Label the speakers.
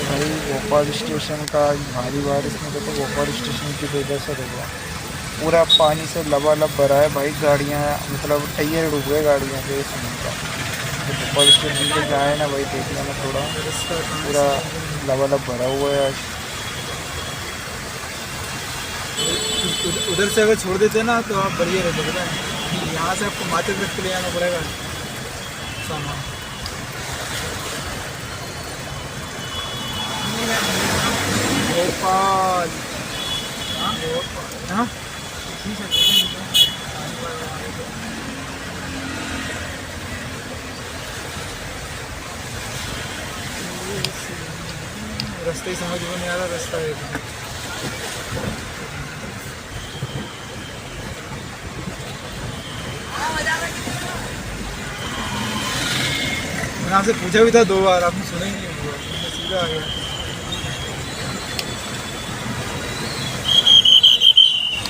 Speaker 1: भाई भोपाल स्टेशन का भारी बारिश में तो भोपाल स्टेशन की वजह से देखो पूरा पानी से लबालब भरा है भाई। गाड़ियाँ मतलब टायर डूब गए गाड़ियों के समय का। तो भोपाल स्टेशन पे जाए ना भाई, देख लेना थोड़ा,
Speaker 2: रास्ता कहाँ
Speaker 1: पूरा
Speaker 2: से है?
Speaker 1: लबालब भरा हुआ है आज।
Speaker 2: उधर से अगर छोड़ देते ना तो आप बढ़िया रहते, पता है यहाँ से आपको माथे तक के ले जाना पड़ेगा सामान। भोपाल। हाँ भोपाल, हाँ रास्ते ही समझ में नहीं आ रहा, रास्ता है कहाँ। मैंने आपसे पूछा भी था 2 बार, आपने सुना ही नहीं, हुआ सीधा आ गया।